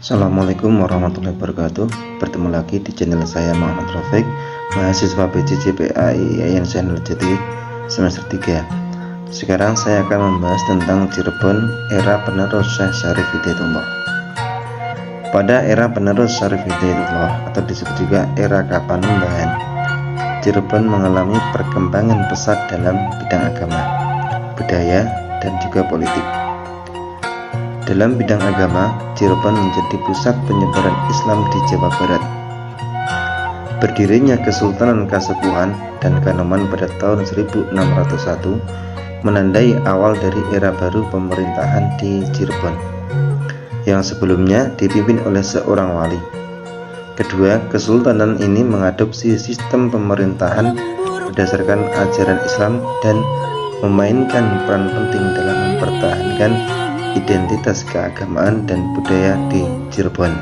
Assalamualaikum warahmatullahi wabarakatuh. Bertemu lagi di channel saya Muhammad Rafiq, mahasiswa PJJ/PAI IAIN Channel Jati semester 3. Sekarang saya akan membahas tentang Cirebon era penerus Syekh Syarif Hidayatullah. Pada era penerus Syarif Hidayatullah atau disebut juga era Kapanembahan, Cirebon mengalami perkembangan pesat dalam bidang agama, budaya, dan juga politik. Dalam bidang agama, Cirebon menjadi pusat penyebaran Islam di Jawa Barat. Berdirinya Kesultanan Kasepuhan dan Kanoman pada tahun 1601 menandai awal dari era baru pemerintahan di Cirebon, yang sebelumnya dipimpin oleh seorang wali. Kedua, kesultanan ini mengadopsi sistem pemerintahan berdasarkan ajaran Islam dan memainkan peran penting dalam mempertahankan identitas keagamaan dan budaya di Cirebon.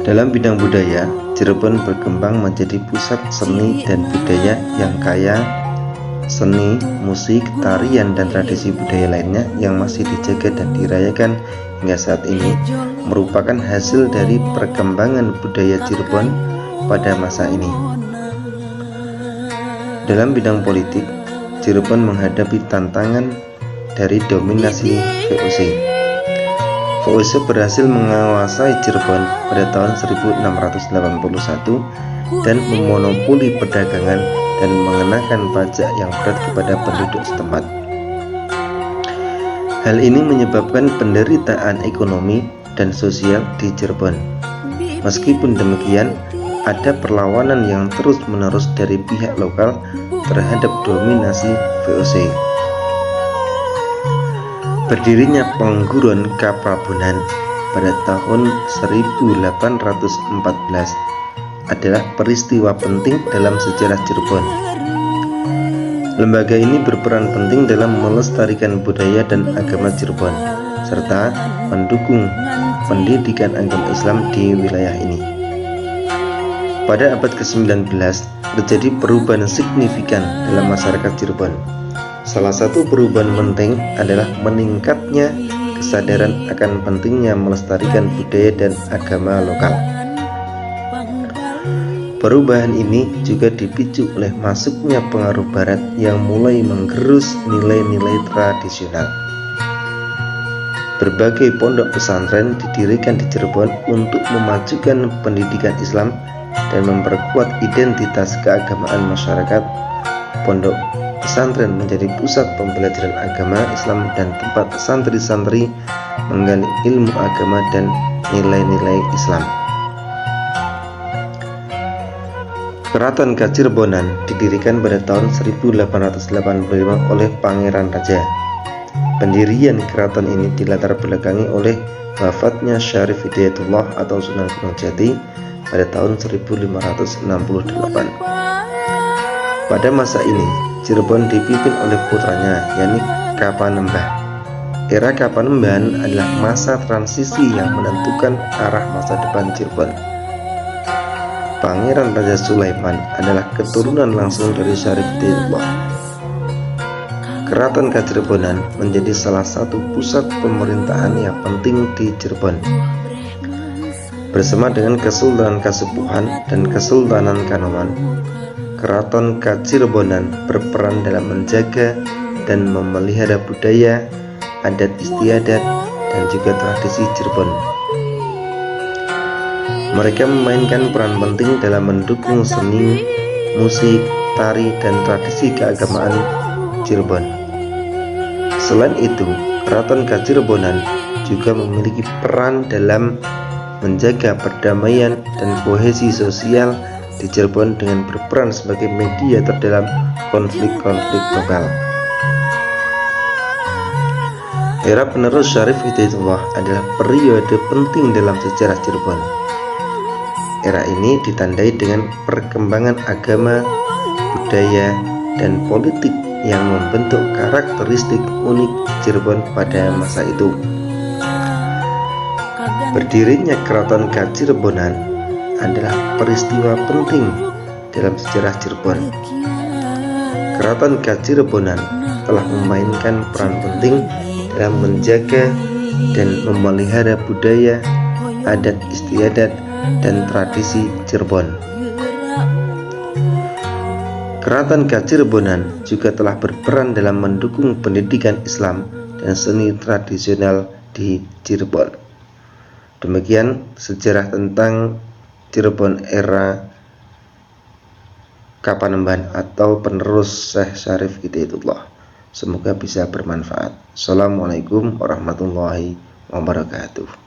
Dalam bidang budaya, Cirebon berkembang menjadi pusat seni dan budaya yang kaya. Seni, musik, tarian, dan tradisi budaya lainnya yang masih dijaga dan dirayakan hingga saat ini merupakan hasil dari perkembangan budaya Cirebon pada masa ini. Dalam bidang politik, Cirebon menghadapi tantangan dari dominasi VOC. VOC berhasil menguasai Cirebon pada tahun 1681 dan memonopoli perdagangan dan mengenakan pajak yang berat kepada penduduk setempat. Hal ini menyebabkan penderitaan ekonomi dan sosial di Cirebon. Meskipun demikian, ada perlawanan yang terus-menerus dari pihak lokal terhadap dominasi VOC. Berdirinya Pengguruan Kaprabonan pada tahun 1814 adalah peristiwa penting dalam sejarah Cirebon. Lembaga ini berperan penting dalam melestarikan budaya dan agama Cirebon, serta mendukung pendidikan agama Islam di wilayah ini. Pada abad ke-19, terjadi perubahan signifikan dalam masyarakat Cirebon. Salah satu perubahan penting adalah meningkatnya kesadaran akan pentingnya melestarikan budaya dan agama lokal. Perubahan ini juga dipicu oleh masuknya pengaruh barat yang mulai menggerus nilai-nilai tradisional. Berbagai pondok pesantren didirikan di Cirebon untuk memajukan pendidikan Islam dan memperkuat identitas keagamaan masyarakat. Pondok pesantren menjadi pusat pembelajaran agama Islam dan tempat santri-santri menggali ilmu agama dan nilai-nilai Islam. Keraton Kacirebonan didirikan pada tahun 1885 oleh Pangeran Raja. Pendirian keraton ini dilatar belakangi oleh wafatnya Syarif Hidayatullah atau Sunan Gunung Jati pada tahun 1568. Pada masa ini, Cirebon dipimpin oleh putranya, yakni Kapanembah. Era Kapanembahan adalah masa transisi yang menentukan arah masa depan Cirebon. Pangeran Raja Sulaiman adalah keturunan langsung dari Syarif Hidayatullah. Keraton Kacirebonan menjadi salah satu pusat pemerintahan yang penting di Cirebon. Bersama dengan Kesultanan Kasepuhan dan Kesultanan Kanoman, Keraton Kacirebonan berperan dalam menjaga dan memelihara budaya, adat istiadat, dan juga tradisi Cirebon. Mereka memainkan peran penting dalam mendukung seni, musik, tari, dan tradisi keagamaan Cirebon. Selain itu, Keraton Kacirebonan juga memiliki peran dalam menjaga perdamaian dan kohesi sosial di Cirebon dengan berperan sebagai media terdalam konflik-konflik lokal. Era penerus Syarif Hidayatullah adalah periode penting dalam sejarah Cirebon. Era ini ditandai dengan perkembangan agama, budaya, dan politik yang membentuk karakteristik unik Cirebon pada masa itu. Berdirinya Keraton Kacirebonan adalah peristiwa penting dalam sejarah Cirebon. Keraton Kacirebonan telah memainkan peran penting dalam menjaga dan memelihara budaya, adat istiadat, dan tradisi Cirebon. Keraton Kacirebonan juga telah berperan dalam mendukung pendidikan Islam dan seni tradisional di Cirebon. Demikian sejarah tentang Cirebon era Kapanembahan atau penerus Syekh Syarif Hidayatullah. Semoga bisa bermanfaat. Assalamualaikum warahmatullahi wabarakatuh.